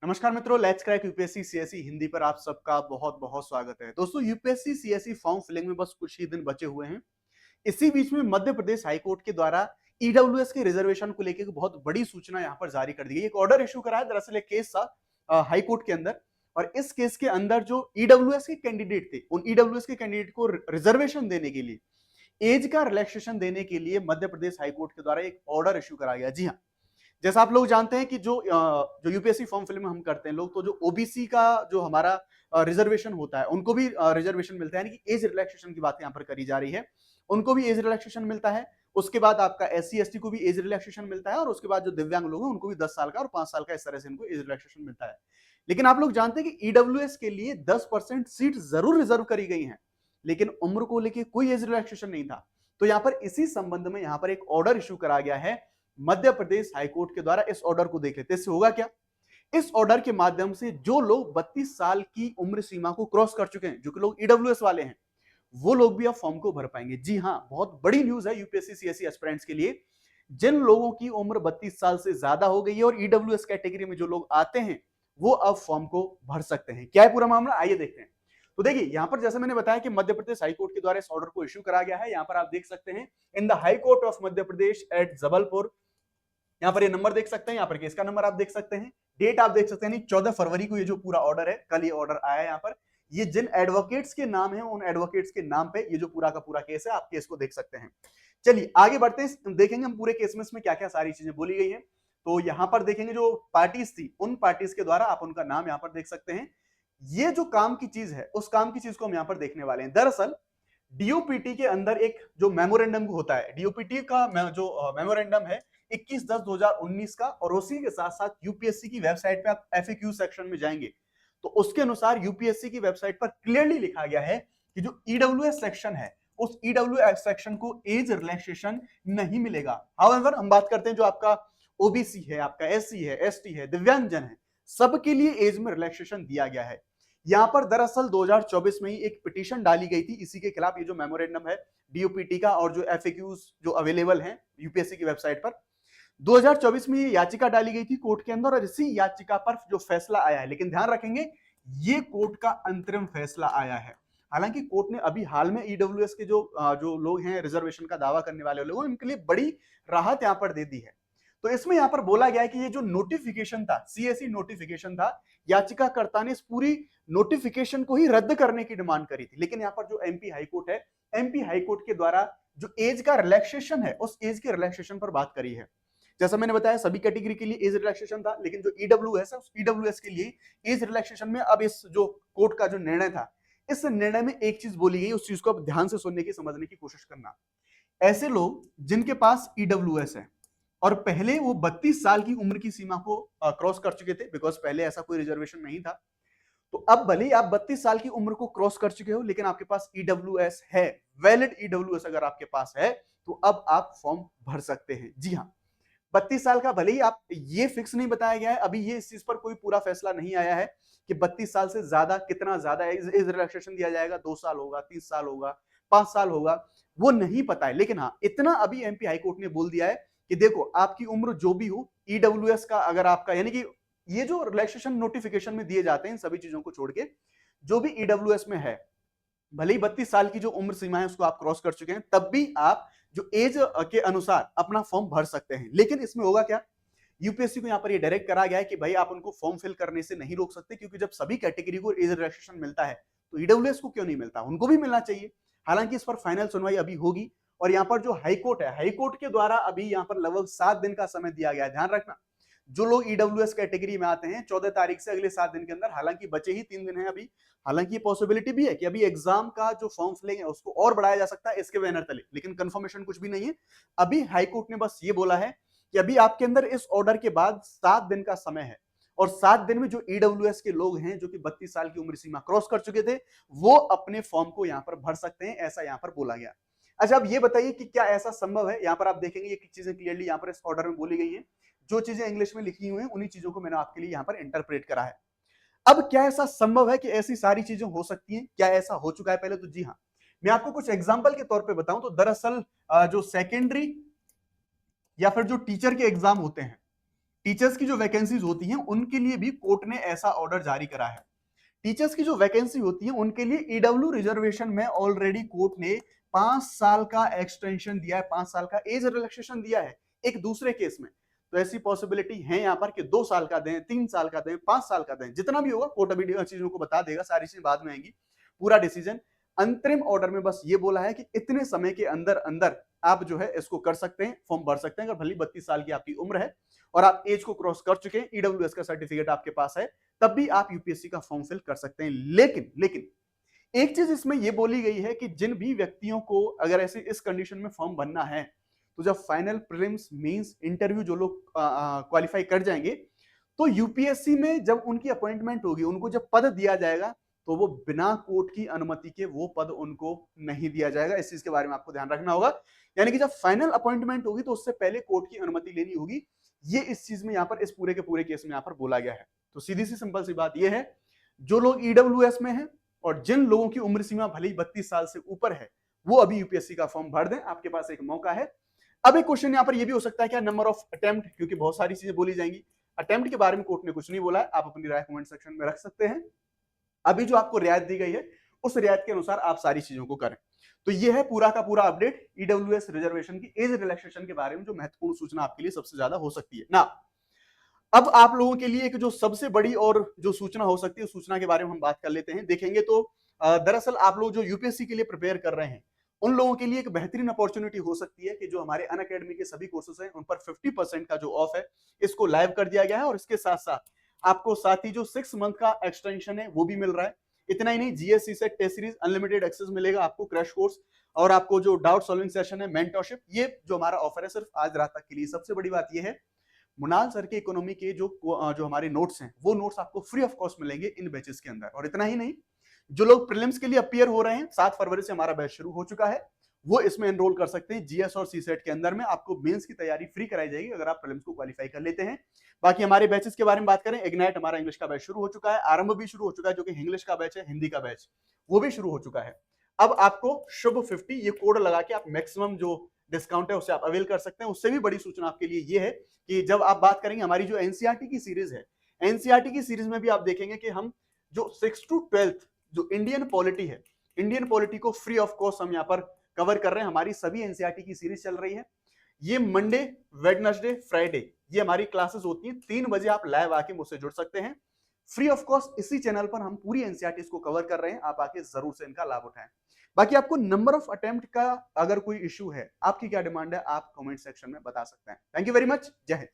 नमस्कार मित्रों, let's crack UPSC CSE Hindi पर आप सबका बहुत बहुत स्वागत है। दोस्तों, यूपीएससी सीएसई फॉर्म फिलिंग में बस कुछ ही दिन बचे हुए हैं। इसी बीच में मध्य प्रदेश हाईकोर्ट के द्वारा ईडब्ल्यूएस के रिजर्वेशन को लेकर बहुत बड़ी सूचना यहां पर जारी कर दी गई। एक ऑर्डर इशू करा है, दरअसल एक केस था हाईकोर्ट के अंदर, और इस केस के अंदर जो ईडब्ल्यूएस के कैंडिडेट थे, उन ईडब्ल्यूएस के कैंडिडेट को रिजर्वेशन देने के लिए, एज का रिलैक्सेशन देने के लिए मध्य प्रदेश हाईकोर्ट के द्वारा एक ऑर्डर इशू करा गया। जी हाँ, जैसा आप लोग जानते हैं कि जो यूपीएससी फॉर्म फिल में हम करते हैं लोग, तो जो ओबीसी का जो हमारा रिजर्वेशन होता है, उनको भी रिजर्वेशन मिलता है, यानी कि एज रिलैक्सेशन की बात यहाँ पर करी जा रही है। उनको भी एज रिलैक्सेशन मिलता है। उसके बाद आपका एससी एसटी को भी एज रिलैक्सेशन मिलता है, और उसके बाद जो दिव्यांग लोग हैं उनको भी 10 साल का और 5 साल का, इस तरह से इनको एज रिलैक्सेशन मिलता है। लेकिन आप लोग जानते हैं कि ईडब्ल्यूएस के लिए 10% सीट जरूर रिजर्व करी गई हैं, लेकिन उम्र को लेकर कोई एज रिलैक्सेशन नहीं था। तो यहाँ पर इसी संबंध में यहाँ पर एक ऑर्डर इशू करा गया है मध्य प्रदेश हाईकोर्ट के द्वारा। इस ऑर्डर को देख लेते हैं, इससे होगा क्या। इस ऑर्डर के माध्यम से जो लोग 32 साल की उम्र सीमा को क्रॉस कर चुके हैं, जो कि लोग ईडब्ल्यूएस वाले हैं, वो लोग भी अब फॉर्म को भर पाएंगे। जी हां, बहुत बड़ी न्यूज है यूपीएससी सीएससी एस्पिरेंट्स के लिए। जिन लोगों की उम्र 32 साल से ज्यादा हो गई है और ईडब्ल्यूएस कैटेगरी में जो लोग आते हैं, वो अब फॉर्म को भर सकते हैं। क्या है पूरा मामला, आइए देखते हैं। तो देखिए, यहां पर जैसे मैंने बताया कि मध्य प्रदेश हाईकोर्ट के द्वारा इस ऑर्डर को इश्यू करा गया है। यहां पर आप देख सकते हैं, in the High Court of Madhya Pradesh at Jabalpur. यहाँ पर ये नंबर देख सकते हैं, यहाँ पर केस का नंबर आप देख सकते हैं, डेट आप देख सकते हैं, 14 फरवरी को ये जो पूरा ऑर्डर है, कल ये ऑर्डर आया है। यहाँ पर ये जिन एडवोकेट्स के नाम है, उन एडवोकेट्स के नाम पे ये जो पूरा का पूरा केस है, आप केस को देख सकते हैं। चलिए आगे बढ़ते हैं, देखेंगे हम पूरे केस में इसमें क्या क्या सारी चीजें बोली गई है। तो यहाँ पर देखेंगे जो पार्टीज थी, उन पार्टीज के द्वारा आप उनका नाम यहाँ पर देख सकते हैं। ये जो काम की चीज है, उस काम की चीज को हम यहाँ पर देखने वाले हैं। दरअसल डीओपीटी के अंदर एक जो मेमोरेंडम होता है, डीओपीटी का जो मेमोरेंडम है 21/10/2019 का, और उसी के साथ साथ यूपीएससी की वेबसाइट पे आप एफएक्यू सेक्शन में जाएंगे तो उसके अनुसार यूपीएससी की वेबसाइट पर क्लियरली लिखा गया है कि जो ईडब्ल्यूएस सेक्शन है, उस ईडब्ल्यूएस सेक्शन को एज रिलैक्सेशन नहीं मिलेगा। हाउएवर हम बात करते हैं जो आपका ओबीसी है, आपका एससी है, एसटी है, दिव्यांगजन है, सबके लिए एज में रिलैक्सेशन दिया गया है। यहां पर दरअसल 2024 में ही एक पिटीशन डाली गई थी इसी के खिलाफ। ये जो मेमोरेंडम है डीओपीटी का और जो एफएक्यूज जो अवेलेबल हैं यूपीएससी की वेबसाइट पर, 2024 में ये याचिका डाली गई थी कोर्ट के अंदर, और इसी याचिका पर जो फैसला आया है, लेकिन ध्यान रखेंगे ये कोर्ट का अंतरिम फैसला आया है। हालांकि कोर्ट ने अभी हाल में ईडब्ल्यूएस के जो लोग हैं, रिजर्वेशन का दावा करने वाले लोग, उनके लिए बड़ी राहत यहां पर दे दी है। तो इसमें यहां पर बोला गया है कि ये जो नोटिफिकेशन था, सीएसई नोटिफिकेशन था, याचिकाकर्ता ने इस पूरी नोटिफिकेशन को ही रद्द करने की डिमांड करी थी। लेकिन यहां पर जो एमपी हाईकोर्ट है, एमपी हाईकोर्ट के द्वारा जो एज का रिलैक्सेशन है, उस एज के रिलैक्सेशन पर बात करी है। जैसा मैंने बताया, सभी कैटेगरी के लिए एज रिलैक्सेशन था, लेकिन जो ईडब्ल्यूएस है, उस ईडब्ल्यूएस के लिए एज रिलैक्सेशन में अब इस जो कोर्ट का जो निर्णय था, इस निर्णय में एक चीज बोली गई, उस चीज को अब ध्यान से सुनने की, समझने की कोशिश करना। ऐसे लोग जिनके पास ईडब्ल्यूएस है और पहले वो 32 साल की उम्र की सीमा को क्रॉस कर चुके थे, बिकॉज पहले ऐसा कोई रिजर्वेशन नहीं था, तो अब भले ही आप 32 साल की उम्र को क्रॉस कर चुके हो, लेकिन आपके पास ईडब्ल्यूएस है, वैलिड ईडब्ल्यूएस अगर आपके पास है, तो अब आप फॉर्म भर सकते हैं। जी हाँ, 32 साल का भले ही आप, ये फिक्स नहीं बताया गया है अभी, ये इस चीज पर कोई पूरा फैसला नहीं आया है कि 32 साल से ज्यादा कितना ज्यादा एज रिलैक्सेशन दिया जाएगा, 2 साल होगा, 30 साल होगा, 5 साल होगा, वो नहीं पता है। लेकिन हाँ, इतना अभी एमपी हाईकोर्ट ने बोल दिया है कि देखो, आपकी उम्र जो भी हो, ईडब्ल्यूएस का अगर आपका, यानी कि ये जो रिलैक्सेशन नोटिफिकेशन में दिए जाते हैं, इन सभी चीजों को छोड़ के जो भी ईडब्ल्यूएस में है, भले ही 32 साल की जो उम्र सीमा है उसको आप क्रॉस कर चुके हैं, तब भी आप जो एज के अनुसार अपना फॉर्म भर सकते हैं। लेकिन इसमें होगा क्या, यूपीएससी को यहां पर ये डायरेक्ट करा गया है कि भाई आप उनको फॉर्म फिल करने से नहीं रोक सकते, क्योंकि जब सभी कैटेगरी को एज रिलैक्सेशन मिलता है, तो ईडब्ल्यूएस को क्यों नहीं मिलता, उनको भी मिलना चाहिए। हालांकि इस पर फाइनल सुनवाई अभी होगी, और यहां पर जो हाईकोर्ट है, हाईकोर्ट के द्वारा अभी यहां पर लगभग 7 दिन का समय दिया गया है। ध्यान रखना, जो लोग ईडब्ल्यूएस कैटेगरी में आते हैं 14 तारीख से अगले 7 दिन के अंदर, हालांकि बचे ही 3 दिन है अभी, हालांकि ये पॉसिबिलिटी भी है कि अभी एग्जाम का जो फॉर्म फिलिंग है उसको और बढ़ाया जा सकता है इसके बैनर तले, लेकिन कंफर्मेशन कुछ भी नहीं है। अभी हाईकोर्ट ने बस ये बोला है कि अभी आपके अंदर इस ऑर्डर के बाद 7 दिन का समय है, और 7 दिन में जो ईडब्ल्यूएस के लोग हैं जो कि 32 साल की उम्र सीमा क्रॉस कर चुके थे, वो अपने फॉर्म को यहां पर भर सकते हैं, ऐसा यहां पर बोला गया। अच्छा, अब ये बताइए कि क्या ऐसा संभव है। यहां पर आप देखेंगे ये चीजें क्लियरली यहां पर इस ऑर्डर में बोली गई हैं, जो चीजें इंग्लिश में लिखी हुई हैं उन्हीं चीजों को मैंने आपके लिए यहां पर इंटरप्रेट करा है। अब क्या ऐसा संभव है कि ऐसी सारी चीजें हो सकती हैं, क्या ऐसा हो चुका है पहले, तो जी हाँ, मैं आपको कुछ एग्जांपल के तौर पे बताऊं तो दरअसल जो सेकेंडरी या फिर जो टीचर के एग्जाम होते हैं, टीचर्स की जो वैकेंसीज होती हैं उनके लिए भी कोर्ट ने ऐसा ऑर्डर जारी करा है। टीचर्स की जो वैकेंसी होती है उनके लिए ईडब्ल्यू रिजर्वेशन में ऑलरेडी कोर्ट ने 5 साल का एक्सटेंशन दिया है, 5 साल का एज रिलैक्सेशन दिया है एक दूसरे केस में। तो ऐसी पॉसिबिलिटी है यहां पर कि 2 साल का दें, 3 साल का दें, 5 साल का दें, जितना भी होगा कोर्ट अभी चीजों को बता देगा, सारी चीजें बाद में आएंगी। पूरा डिसीजन अंतरिम ऑर्डर में बस ये बोला है कि इतने समय के अंदर अंदर आप जो है इसको कर सकते हैं, फॉर्म भर सकते हैं। अगर भली 32 साल की आपकी उम्र है और आप एज को क्रॉस कर चुके हैं, ईडब्ल्यूएस का सर्टिफिकेट आपके पास है, तब भी आप यूपीएससी का फॉर्म फिल कर सकते हैं। लेकिन एक चीज इसमें यह बोली गई है कि जिन भी व्यक्तियों को अगर ऐसे इस कंडीशन में फॉर्म भरना है, तो जब फाइनल प्रीलिम्स मींस इंटरव्यू जो लोग क्वालिफाई कर जाएंगे, तो यूपीएससी में जब उनकी अपॉइंटमेंट होगी, उनको जब पद दिया जाएगा, तो वो बिना कोर्ट की अनुमति के वो पद उनको नहीं दिया जाएगा। इस चीज के बारे में आपको ध्यान रखना होगा। यानी कि जब फाइनल अपॉइंटमेंट होगी तो उससे पहले कोर्ट की अनुमति लेनी होगी। ये इस चीज में यहां पर इस पूरे के पूरे केस में यहां पर बोला गया है। तो सीधी सी सिंपल सी बात यह है, जो लोग ईडब्ल्यूएस में हैं और जिन लोगों की उम्र सीमा भले ही 32 साल से ऊपर है, वो अभी यूपीएससी का फॉर्म भर दें, आपके पास एक मौका है। अब एक क्वेश्चन यहां पर यह भी हो सकता है क्या नंबर ऑफ अटेम्प्ट, क्योंकि बहुत सारी चीजें बोली जाएंगी। अटेम्प्ट के बारे में कोर्ट ने कुछ नहीं बोला है, आप अपनी राय कमेंट सेक्शन में रख सकते हैं। अभी जो आपको रियायत दी गई है उस रियायत के अनुसार आप सारी चीजों को करें। तो यह है पूरा का पूरा अपडेट ईडब्ल्यूएस रिजर्वेशन की एज रिलैक्सेशन के बारे में, जो महत्वपूर्ण सूचना आपके लिए सबसे ज्यादा हो सकती है ना। अब आप लोगों के लिए एक जो सबसे बड़ी और जो सूचना हो सकती है, उस सूचना के बारे में हम बात कर लेते हैं। देखेंगे तो दरअसल आप लोग जो यूपीएससी के लिए प्रिपेयर कर रहे हैं, उन लोगों के लिए एक बेहतरीन अपॉर्चुनिटी हो सकती है कि जो हमारे अनअकैडमी के सभी कोर्सेज हैं उन पर 50% का जो ऑफ है, इसको लाइव कर दिया गया है। और इसके साथ साथ आपको साथ ही जो 6 मंथ का एक्सटेंशन है वो भी मिल रहा है। इतना ही नहीं, जीएससी से टेस्ट सीरीज अनलिमिटेड एक्सेस मिलेगा आपको, क्रैश कोर्स, और आपको जो डाउट सॉल्विंग सेशन है, मेंटरशिप, ये जो हमारा ऑफर है सिर्फ आज रात तक के लिए। सबसे बड़ी बात यह है, मुनाल सर के इकोनॉमी के जो हमारे नोट्स हैं, वो नोट्स आपको फ्री ऑफ कॉस्ट मिलेंगे इन बैचेस के अंदर। और इतना ही नहीं, जो लोग प्रीलिम्स के लिए अपीयर हो रहे हैं, 7 फरवरी से हमारा बैच शुरू हो चुका है, वो इसमें एनरोल कर सकते हैं। जीएस और सीसेट के अंदर में आपको मेंस की तैयारी फ्री कराई जाएगी अगर आप प्रीलिम्स को क्वालिफाई कर लेते हैं। बाकी हमारे बैचेस के बारे में बात करें, इग्नाइट हमारा इंग्लिश का बैच शुरू हो चुका है, आरंभ भी शुरू हो चुका है, जो कि इंग्लिश का बैच है, हिंदी का बैच वो भी शुरू हो चुका है। अब आपको शुभ 50 ये कोड लगा के आप मैक्सिमम जो डिस्काउंट है उसे आप अवेल कर सकते हैं। उससे भी बड़ी सूचना आपके लिए ये है कि जब आप बात करेंगे हमारी जो एनसीईआरटी की सीरीज है, एनसीईआरटी की सीरीज में भी आप देखेंगे कि हम जो 6 to 12 जो इंडियन पॉलिटी है, इंडियन पॉलिटी को फ्री ऑफ कॉस्ट हम यहाँ पर कवर कर रहे हैं। हमारी सभी एनसीईआरटी की सीरीज चल रही है। ये मंडे, वेडनेसडे, फ्राइडे ये हमारी क्लासेस होती हैं। 3 बजे आप लाइव आके मुझसे जुड़ सकते हैं फ्री ऑफ कॉस्ट। इसी चैनल पर हम पूरी एनसीईआरटी को कवर कर रहे हैं, आप आके जरूर से इनका लाभ उठाएं। बाकी आपको नंबर ऑफ अटेम्प्ट का अगर कोई इश्यू है, आपकी क्या डिमांड है, आप कमेंट सेक्शन में बता सकते हैं। थैंक यू वेरी मच, जय हिंद।